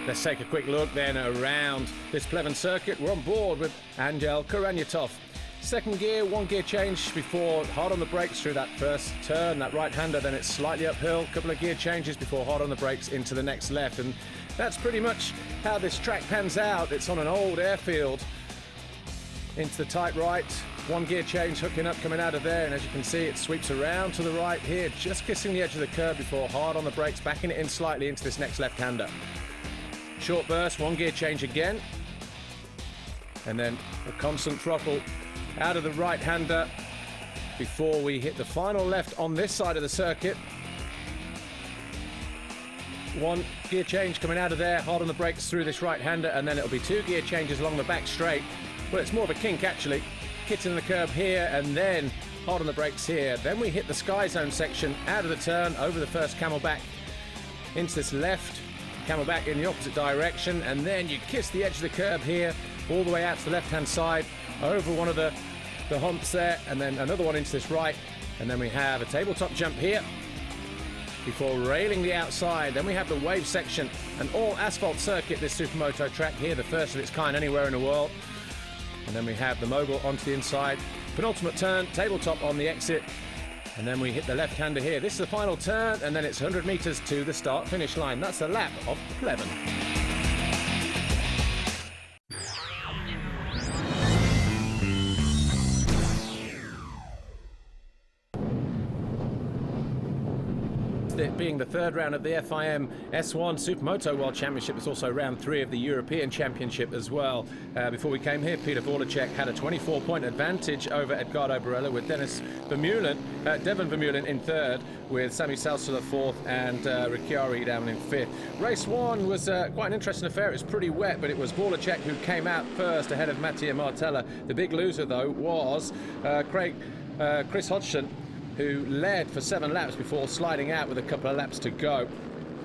Let's take a quick look then around this Pleven circuit. We're on board with Angel Kuranyatov. Second gear, one gear change before hard on the brakes through that first turn, that right-hander, then it's slightly uphill, a couple of gear changes before hard on the brakes into the next left, and that's pretty much how this track pans out. It's on an old airfield into the tight right, one gear change hooking up, coming out of there, and as you can see it sweeps around to the right here, just kissing the edge of the curb before hard on the brakes, backing it in slightly into this next left-hander. Short burst, one gear change again, and then a constant throttle out of the right-hander before we hit the final left on this side of the circuit. One gear change coming out of there, hard on the brakes through this right-hander, and then it'll be two gear changes along the back straight. Well, it's more of a kink actually. Hitting the curb here and then hard on the brakes here. Then we hit the Sky Zone section out of the turn, over the first Camelback into this left, Camelback in the opposite direction, and then you kiss the edge of the curb here, all the way out to the left-hand side, over one of the humps there, and then another one into this right, and then we have a tabletop jump here before railing the outside. Then we have the wave section, an all-asphalt circuit, this Supermoto track here, the first of its kind anywhere in the world. And then we have the mogul onto the inside, penultimate turn, tabletop on the exit, and then we hit the left-hander here. This is the final turn, and then it's 100 meters to the start-finish line. That's the lap of Pleven. It being the third round of the FIM S1 Supermoto World Championship, it's also round 3 of the European Championship as well. Before we came here, Peter Voracek had a 24-point advantage over Edgardo Barella, with Devon Vermeulen in third, with Sami Salsala fourth, and Ricciari down in fifth. Race 1 was quite an interesting affair. It was pretty wet, but it was Voracek who came out first ahead of Mattia Martella. The big loser, though, was Chris Hodgson, who led for 7 laps before sliding out with a couple of laps to go.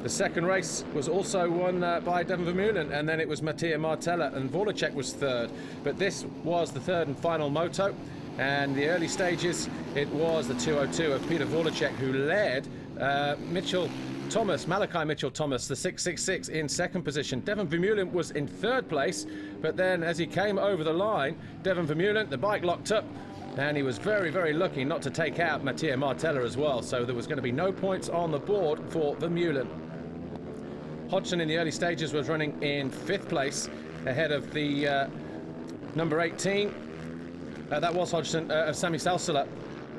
The second race was also won by Devon Vermeulen, and then it was Mattia Martella, and Voracek was third. But this was the third and final moto, and the early stages, it was the 202 of Peter Voracek who led Malachi Mitchell-Thomas, the 666 in second position. Devon Vermeulen was in third place, but then as he came over the line, Devon Vermeulen, the bike locked up, and he was very, very lucky not to take out Mattia Martella as well, so there was going to be no points on the board for Vermeulen. Hodgson in the early stages was running in 5th place ahead of the number 18. That was Hodgson, of Sami Salsala,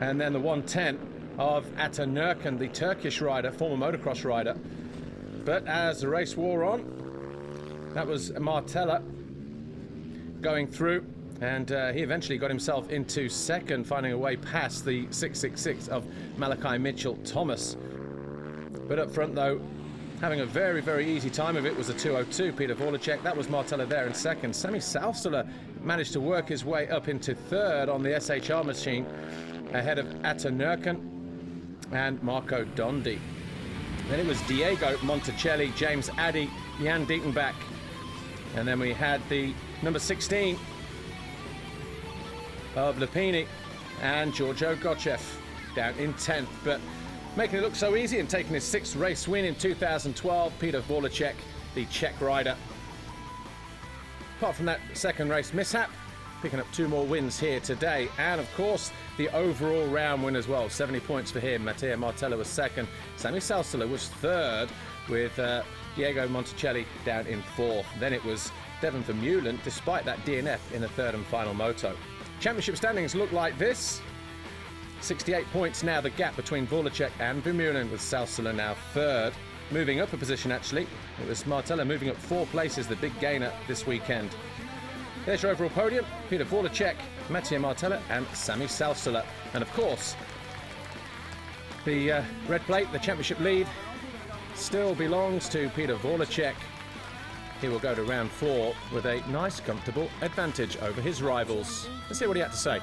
and then the 110 of Ata Nurkan, the Turkish rider, former motocross rider. But as the race wore on, that was Martella going through, and he eventually got himself into second, finding a way past the 666 of Malachi Mitchell-Thomas. But up front, though, having a very, very easy time of it was the 202, Peter Voracek. That was Martella there in second. Sami Salsala managed to work his way up into third on the SHR machine, ahead of Ata Nurkan and Marco Dondi. Then it was Diego Monticelli, James Addy, Jan Dietenbach, and then we had the number 16 of Lupini and Giorgio Gochev down in 10th. But making it look so easy and taking his 6th race win in 2012, Peter Voracek, the Czech rider. Apart from that second race mishap, picking up 2 more wins here today, and of course the overall round win as well, 70 points for him. Mattia Martella was second, Sami Salsala was third, with Diego Monticelli down in 4th. Then it was Devon Vermeulen, despite that DNF in the third and final moto. Championship standings look like this. 68 points now, the gap between Voracek and Vermeulen, with Salsala now third. Moving up a position, actually. It was Martella moving up 4 places, the big gainer this weekend. There's your overall podium. Peter Voracek, Mattia Martella and Sami Salsala. And of course, the red plate, the championship lead, still belongs to Peter Voracek. He will go to round 4 with a nice, comfortable advantage over his rivals. Let's see what he had to say.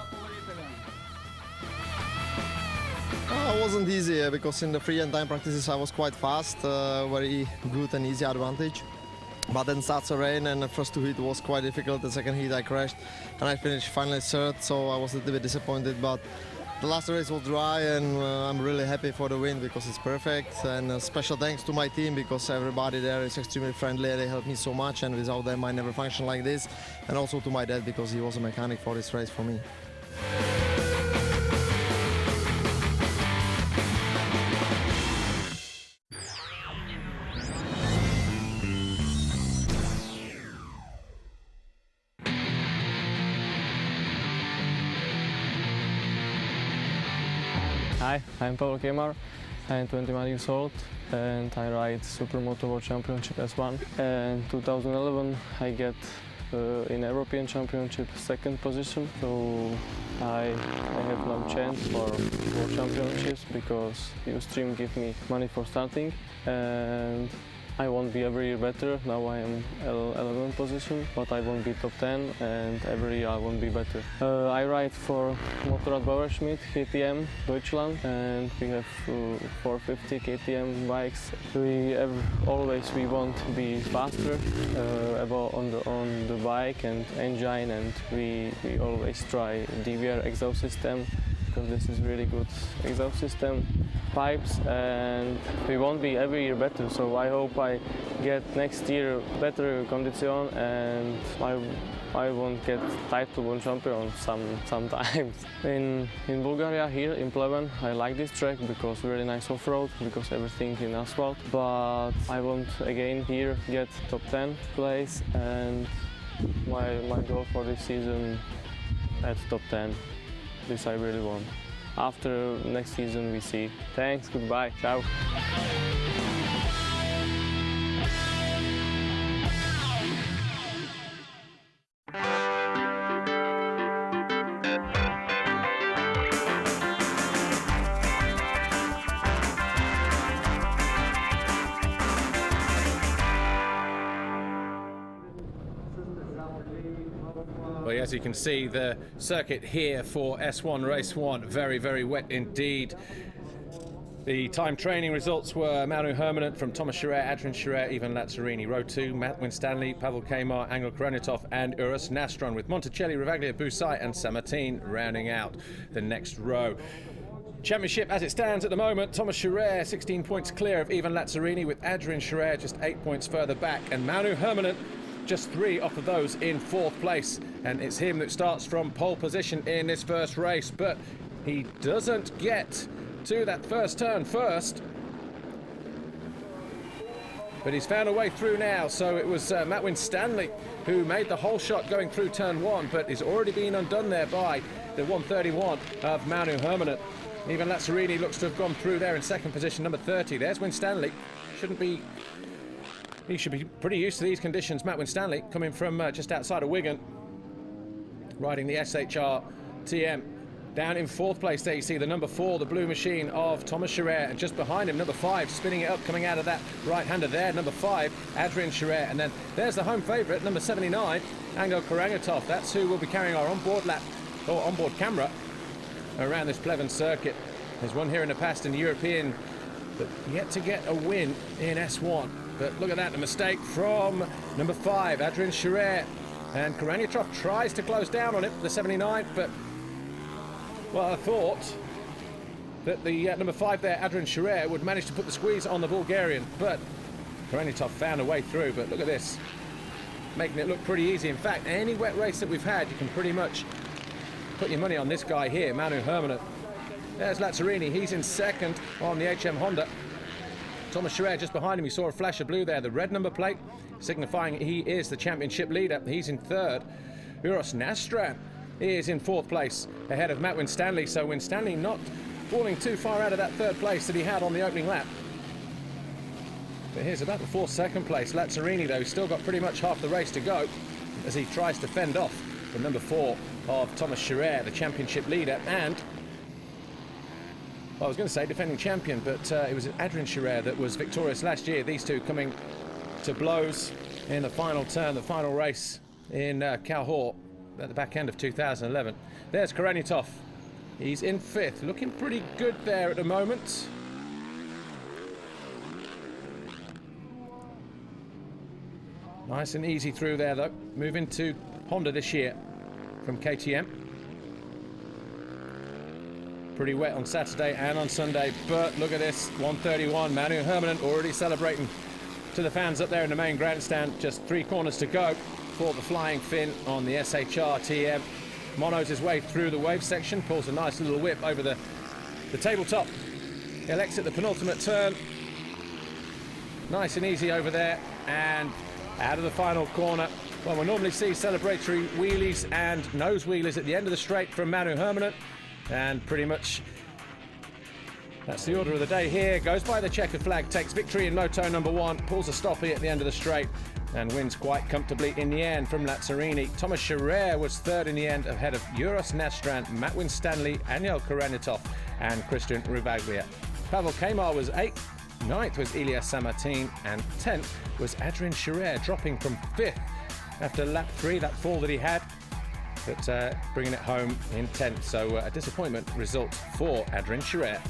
It wasn't easy because in the free and time practices I was quite fast, very good and easy advantage. But then starts to rain, and the first 2 heat was quite difficult. The second heat I crashed and I finished finally third, so I was a little bit disappointed. But The last race was dry, and I'm really happy for the win because it's perfect. And special thanks to my team because everybody there is extremely friendly. They helped me so much, and without them I never function like this. And also to my dad because he was a mechanic for this race for me. Hi, I'm Paolo Kemar. I'm 21 years old and I ride Supermoto World Championship S1. And 2011 I get in European Championship second position, so I have no chance for World Championships because Ustream give me money for starting, and I won't be every year better. Now I am 11th position, but I won't be top 10, and every year I won't be better. I ride for Motorrad Bauerschmidt KTM Deutschland, and we have 450 KTM bikes. We want to be faster on the bike and engine, and we always try DVR exhaust system because this is really good exhaust system. Pipes, and we won't be every year better, so I hope I get next year better condition and I won't get title world champion sometimes. In Bulgaria, here in Pleven, I like this track because really nice off-road, because everything in asphalt, but I want again here get top 10 place, and my goal for this season at top 10. This I really want. After next season we see. Thanks, goodbye, ciao. Well, as you can see, the circuit here for S1 Race 1, very, very wet indeed. The time training results were Manu Hermanant from Thomas Scherer, Adrian Scherer, Ivan Lazzarini. Row 2, Matt Winstanley, Pavel Kemar, Angel Karanitov and Uros Nastron, with Monticelli, Ravaglia, Busai and Samartin rounding out the next row. Championship as it stands at the moment, Thomas Scherer 16 points clear of Ivan Lazzarini, with Adrian Scherer just 8 points further back, and Manu Hermanant just 3 off of those in 4th place, and it's him that starts from pole position in this first race, but he doesn't get to that first turn first, but he's found a way through now. So it was Matt Winstanley who made the whole shot going through turn 1, but is already being undone there by the 131 of Manu Hermanant. Even Lazzarini looks to have gone through there in 2nd position, number 30. There's Winstanley. He should be pretty used to these conditions. Matt Winstanley coming from just outside of Wigan, riding the SHR TM. Down in 4th place there you see the number 4, the blue machine of Thomas Scherer, and just behind him number 5, spinning it up, coming out of that right-hander there, number 5, Adrian Scherer, and then there's the home favourite, number 79, Angel Karanitov. That's who will be carrying our onboard camera around this Pleven circuit. There's one here in the past in the European, but yet to get a win in S1. But look at that, the mistake from number 5, Adrian Scherer. And Karanitov tries to close down on it, the 79, but, well, I thought that the number 5 there, Adrian Scherer, would manage to put the squeeze on the Bulgarian, but Karanitov found a way through. But look at this, making it look pretty easy. In fact, any wet race that we've had, you can pretty much put your money on this guy here, Manu Hermanant. There's Lazzarini, he's in 2nd on the HM Honda. Thomas Scherer just behind him, you saw a flash of blue there, the red number plate, signifying he is the championship leader. He's in 3rd. Uros Nastran is in 4th place, ahead of Matt Winstanley, so Winstanley not falling too far out of that 3rd place that he had on the opening lap. But here's about the 4th, 2nd place. Lazzarini, though, still got pretty much half the race to go as he tries to fend off the number 4 of Thomas Scherer, the championship leader, and well, I was going to say defending champion, but it was Adrian Scherer that was victorious last year. These two coming to blows in the final turn, the final race in Cahors at the back end of 2011. There's Karanitov. He's in 5th, looking pretty good there at the moment. Nice and easy through there, though. Moving to Honda this year from KTM. pretty wet on Saturday and on Sunday, but look at this, 131, Manu Herminen already celebrating to the fans up there in the main grandstand. Just 3 corners to go for the flying Finn on the SHR TM. Monos his way through the wave section, pulls a nice little whip over the tabletop. He'll exit the penultimate turn. Nice and easy over there, and out of the final corner. Well, we'll normally see celebratory wheelies and nose wheelies at the end of the straight from Manu Herminen, and pretty much that's the order of the day here. Goes by the checkered flag, takes victory in moto number 1, pulls a stoppie at the end of the straight, and wins quite comfortably in the end from Lazzarini. Thomas Scherer was third in the end, ahead of Uros Nastrand, Matt Winstanley, Aniel Kareniatov, and Christian Rubaglia. Pavel Kamar was 8th, 9th was Elias Samartin, and 10th was Adrian Scherer, dropping from 5th after lap 3, that fall that he had, but bringing it home in 10th. So a disappointment result for Adrian Scherer.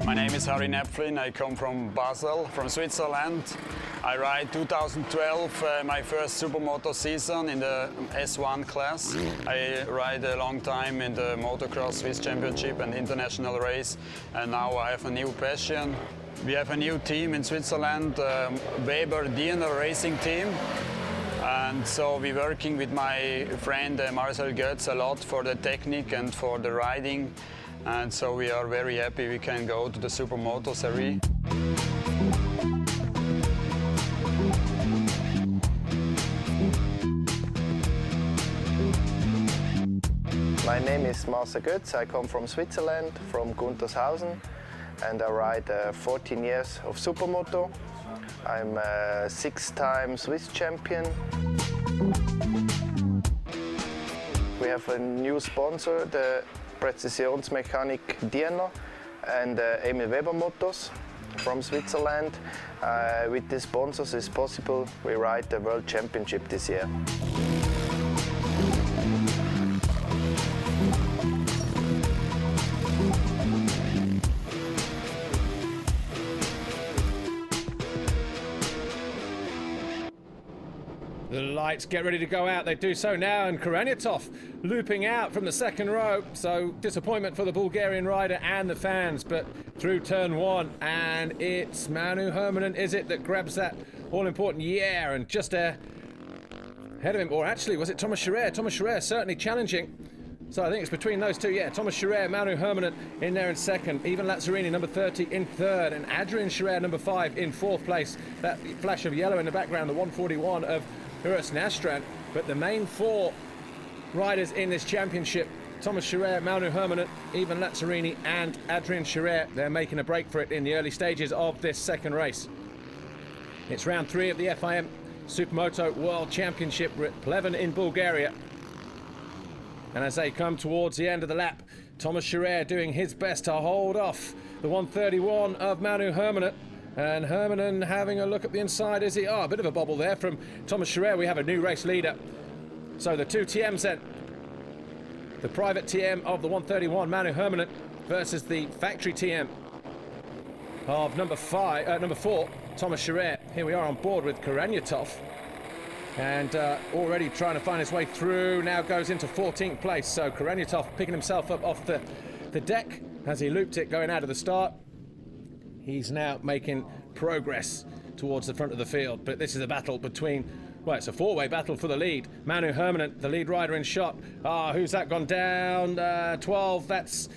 My name is Harry Näpflin. I come from Basel, from Switzerland. I ride 2012, my first supermoto season in the S1 class. I ride a long time in the motocross Swiss Championship and international race, and now I have a new passion. We have a new team in Switzerland, Weber Diener Racing Team. And so we're working with my friend Marcel Götz a lot for the technique and for the riding. And so we are very happy we can go to the Supermoto Series. My name is Marcel Götz. I come from Switzerland, from Guntershausen, and I ride 14 years of Supermoto. I'm a 6-time Swiss champion. We have a new sponsor, the Präzisionsmechanik Diener and Emil Weber Motors from Switzerland. With these sponsors, it's possible we ride the World Championship this year. The lights get ready to go out. They do so now, and Kareniatov looping out from the second row. So disappointment for the Bulgarian rider and the fans, but through turn 1, and it's Manu Herminen, is it, that grabs that all-important yeah, and just ahead of him, or actually was it Thomas Scherer? Thomas Scherer certainly challenging. So I think it's between those two, yeah. Thomas Scherer, Manu Herminen in there in second. Even Lazzarini, number 30, in third. And Adrian Scherer, number 5, in fourth place. That flash of yellow in the background, the 141 of Uros Nastrand. But the main 4 riders in this championship, Thomas Scherer, Manu Herminen, even Lazzarini and Adrian Scherer, they're making a break for it in the early stages of this second race. It's round 3 of the FIM Supermoto World Championship. We're at Pleven in Bulgaria. And as they come towards the end of the lap, Thomas Scherer doing his best to hold off the 131 of Manu Herminen. And Herminen having a look at the inside, is he? Oh, a bit of a bobble there from Thomas Scherer. We have a new race leader. So the 2 TMs then. The private TM of the 131, Manu Herminen, versus the factory TM of number 4, Thomas Scherer. Here we are on board with Kareniatov. And already trying to find his way through, now goes into 14th place. So Kareniatov picking himself up off the deck as he looped it going out of the start. He's now making progress towards the front of the field. But this is a battle between, well, it's a 4-way battle for the lead. Manu Herminen, the lead rider in shot. Ah, who's that gone down? 12, that's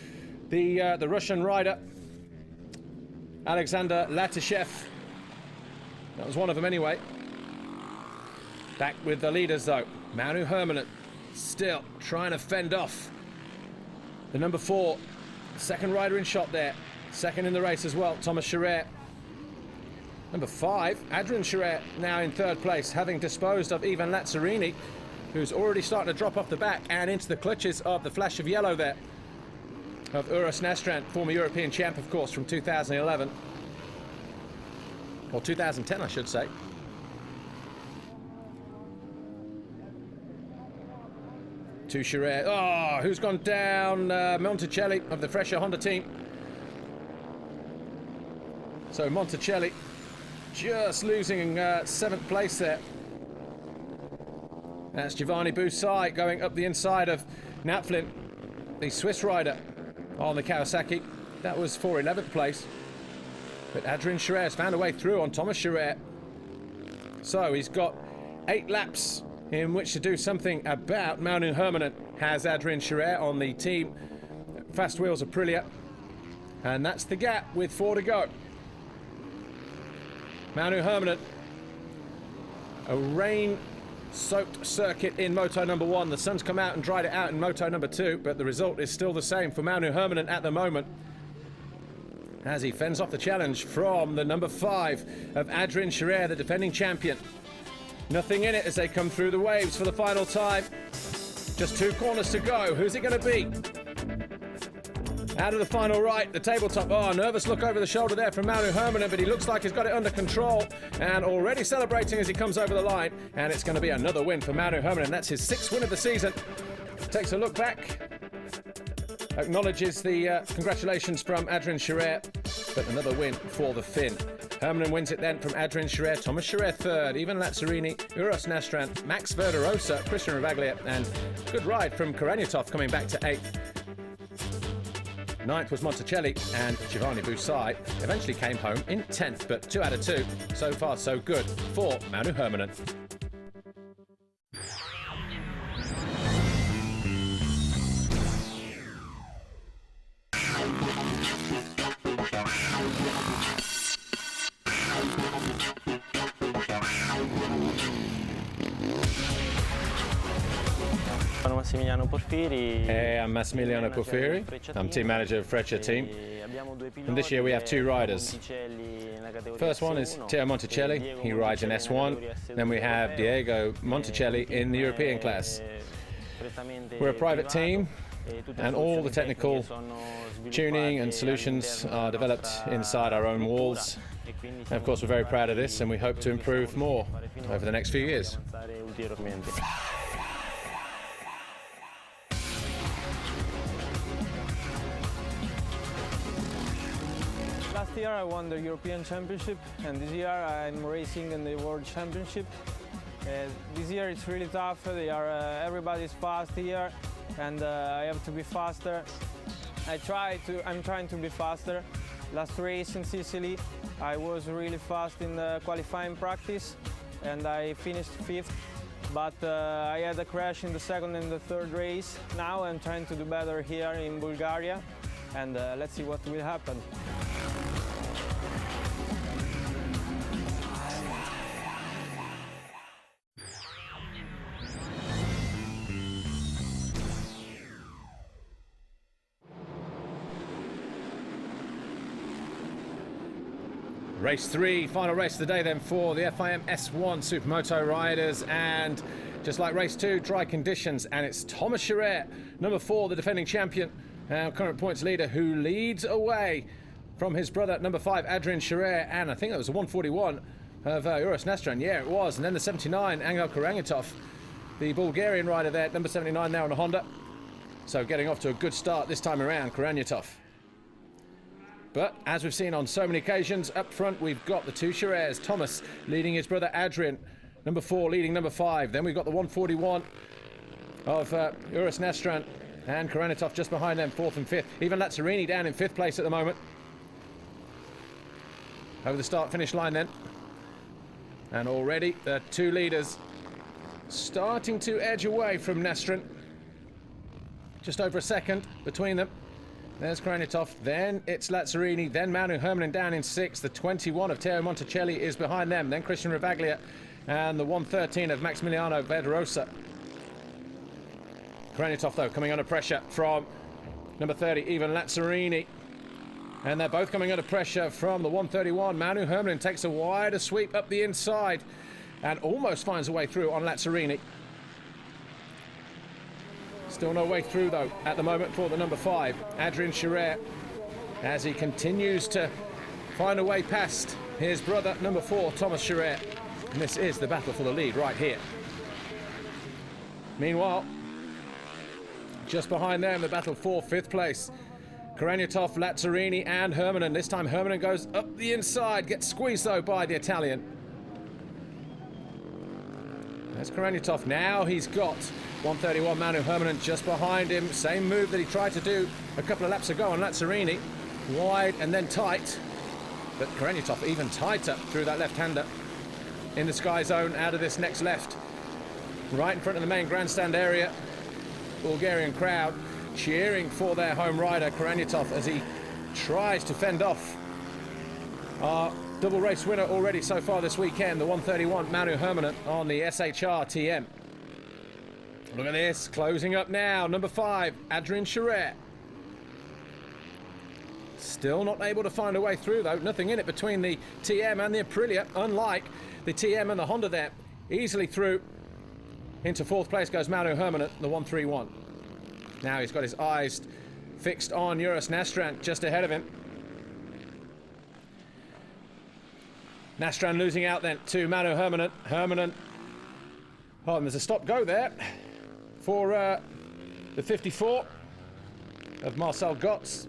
the Russian rider, Alexander Latishev. That was one of them anyway. Back with the leaders though. Manu Herminen still trying to fend off the number 4, second rider in shot there. second in the race as well, Thomas Scherer. Number 5, Adrian Scherer, now in third place, having disposed of Ivan Lazzarini, who's already starting to drop off the back and into the clutches of the flash of yellow there of Uros Nastran, former European champ, of course, from 2011. Or 2010, I should say. To Scherer. Oh, who's gone down? Monticelli of the Freccia Honda team. So Monticelli just losing 7th place there. That's Giovanni Busai going up the inside of Napflin, the Swiss rider on the Kawasaki. That was for 11th place. But Adrian Scherer has found a way through on Thomas Scherer. So he's got 8 laps in which to do something about Maunu Hermanen. Has Adrian Scherer on the team Fast Wheels Aprilia. And that's the gap with 4 to go. Maunu Hermanen, a rain-soaked circuit in Moto number 1. The sun's come out and dried it out in Moto number 2, but the result is still the same for Maunu Hermanen at the moment, as he fends off the challenge from the number 5 of Adrian Scherer, the defending champion. Nothing in it as they come through the waves for the final time. Just 2 corners to go. Who's it going to be? Out of the final right, the tabletop. Oh, nervous look over the shoulder there from Maunu Hermanen, but he looks like he's got it under control and already celebrating as he comes over the line. And it's going to be another win for Maunu Hermanen. That's his 6th win of the season. Takes a look back, acknowledges the congratulations from Adrian Scherer, but another win for the Finn. Hermanen wins it then from Adrian Scherer, Thomas Scherer 3rd, Ivan Lazzarini, Uros Nastran, Max Verderosa, Christian Ravaglia, and good ride from Karanyatov coming back to 8th. 9th was Monticelli, and Giovanni Busai eventually came home in 10th, but 2 out of 2. So far, so good for Maunu Hermanen. Massimiliano Porfiri. Hey, I'm Massimiliano Porfiri. I'm team manager of Freccia team. And this year we have 2 riders. First one is Teo Monticelli. He rides in S1. Then we have Diego Monticelli in the European class. We're a private team, and all the technical tuning and solutions are developed inside our own walls. And of course, we're very proud of this, and we hope to improve more over the next few years. Last year I won the European Championship, and this year I'm racing in the World Championship. This year it's really tough. Everybody's fast here, and I have to be faster. I'm trying to be faster. Last race in Sicily, I was really fast in the qualifying practice, and I finished 5th. But I had a crash in the 2nd and the 3rd race. Now I'm trying to do better here in Bulgaria, and let's see what will happen. Race 3, final race of the day then for the FIM S1 Supermoto riders, and just like race 2, dry conditions, and it's Thomas Scherer, number 4, the defending champion, our current points leader, who leads away from his brother, number 5, Adrian Scherer, and I think that was a 141 of Uros Nastran. Yeah, it was. And then the 79, Angel Karanyatov, the Bulgarian rider there, number 79 now on a Honda. So getting off to a good start this time around, Karanyatov. But as we've seen on so many occasions, up front we've got the 2 Scherers. Thomas leading his brother Adrian, number 4 leading number 5. Then we've got the 141 of Uros Nastran, and Karanyatov just behind them, 4th and 5th. Even Lazzarini down in 5th place at the moment. Over the start-finish line then. And already the 2 leaders starting to edge away from Nastran. Just over a second between them. There's Karanyatov, then it's Lazzarini, then Maunu Hermanen down in 6th. The 21 of Teo Monticelli is behind them, then Christian Ravaglia, and the 113 of Maximiliano Verderosa. Karanyatov, though, coming under pressure from number 30, Ivan Lazzarini. And they're both coming under pressure from the 131. Manu Herminen takes a wider sweep up the inside and almost finds a way through on Lazzarini. Still no way through, though, at the moment for the number 5, Adrian Scherer, as he continues to find a way past his brother, number 4, Thomas Scherer. And this is the battle for the lead right here. Meanwhile, just behind them, the battle for 5th place. Karagnatov, Lazzarini and Herminen. This time Herminen goes up the inside, gets squeezed though by the Italian. There's Karagnatov. Now he's got 131 Manu Herminen just behind him. Same move that he tried to do a couple of laps ago on Lazzarini. Wide and then tight. But Karagnatov even tighter through that left-hander. In the sky zone out of this next left. Right in front of the main grandstand area. Bulgarian crowd cheering for their home rider, Karagnatov, as he tries to fend off our double race winner already so far this weekend, the 131 Manu Herminen on the SHR TM. Look at this, closing up now, number 5, Adrian Scherer. Still not able to find a way through, though. Nothing in it between the TM and the Aprilia, unlike the TM and the Honda there. Easily through. Into 4th place goes Manu Herminen, the 131. Now he's got his eyes fixed on Uros Nastran just ahead of him. Nastran losing out then to Manu Herminen. Herminen. Oh, and there's a stop-go there for the 54 of Marcel Gotz.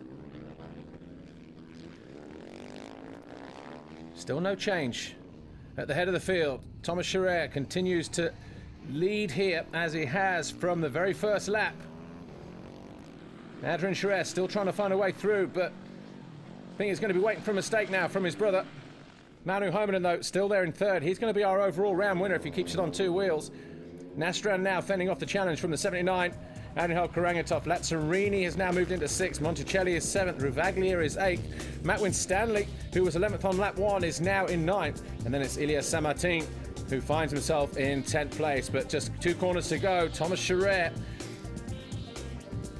Still no change at the head of the field. Thomas Scherer continues to lead here as he has from the very first lap. Adrian Scherer still trying to find a way through, but I think he's going to be waiting for a mistake now from his brother. Manu Herminen, though, still there in 3rd. He's going to be our overall round winner if he keeps it on 2 wheels. Nastran now fending off the challenge from the 79. Angel Karagnatov. Lazzarini has now moved into 6th. Monticelli is 7th. Ruvaglia is 8th. Matt Winstanley, who was 11th on lap 1, is now in 9th. And then it's Ilya Samartin, who finds himself in 10th place. But just 2 corners to go. Thomas Scherer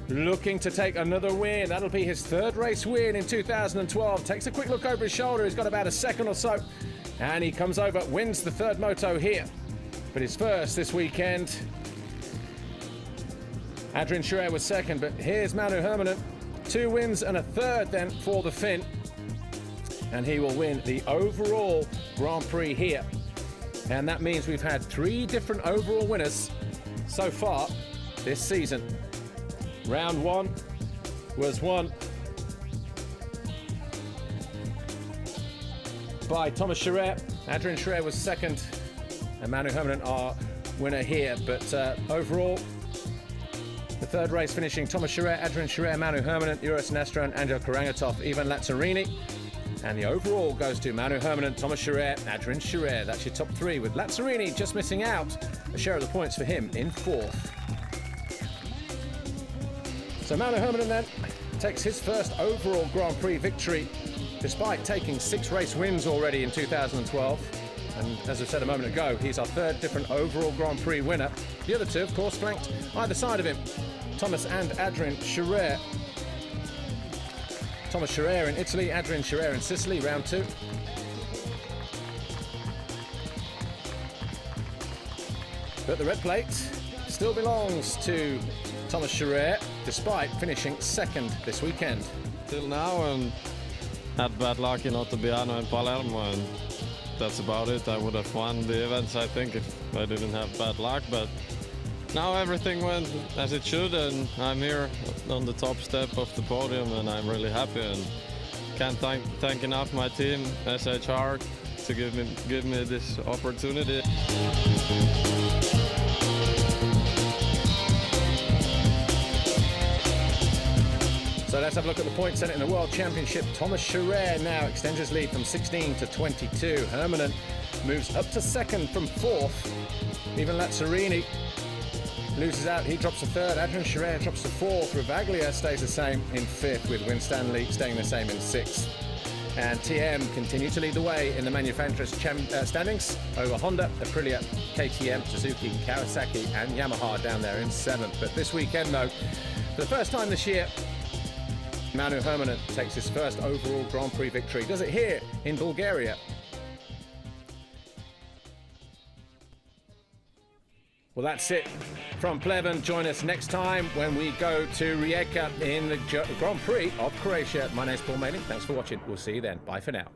looking to take another win. That'll be his 3rd race win in 2012. Takes a quick look over his shoulder. He's got about a second or so. And he comes over, wins the 3rd moto here. But his first this weekend. Adrian Scherer was 2nd, but here's Manu Herminen. 2 wins and a 3rd then for the Finn. And he will win the overall Grand Prix here. And that means we've had 3 different overall winners so far this season. Round 1 was won by Thomas Scherer. Adrian Scherer was 2nd, and Manu Herminen our winner here. But overall, the 3rd race finishing Thomas Scherer, Adrian Scherer, Manu Herminen, Uros Nastran, Angel Karagnatov, Ivan Lazzarini. And the overall goes to Manu Herminen, Thomas Scherer, Adrian Scherer. That's your top 3, with Lazzarini just missing out a share of the points for him in 4th. So Manu Herminen then takes his first overall Grand Prix victory, despite taking 6 race wins already in 2012. And as I said a moment ago, he's our 3rd different overall Grand Prix winner. The other 2, of course, flanked either side of him. Thomas and Adrian Scherer. Thomas Scherer in Italy, Adrian Scherer in Sicily, round 2. But the red plate still belongs to Thomas Scherer, despite finishing 2nd this weekend. Till now, and had bad luck in Ottobiano and Palermo, and that's about it. I would have won the events, I think, if I didn't have bad luck, but now everything went as it should, and I'm here on the top step of the podium, and I'm really happy, and can't thank enough my team, SHR, to give me this opportunity. So let's have a look at the points set in the World Championship. Thomas Scherer now extends his lead from 16 to 22. Herminen moves up to 2nd from 4th. Even Lazzarini loses out. He drops to 3rd. Adrian Scherer drops to 4th. Ruvaglia stays the same in 5th, with Winstanley staying the same in 6th. And TM continue to lead the way in the manufacturers' standings over Honda, Aprilia, KTM, Suzuki, Kawasaki and Yamaha down there in 7th. But this weekend, though, for the first time this year, Manu Hermann takes his first overall Grand Prix victory. Does it here in Bulgaria. Well, that's it from Pleven. Join us next time when we go to Rijeka in the Grand Prix of Croatia. My name's Paul Mayling. Thanks for watching. We'll see you then. Bye for now.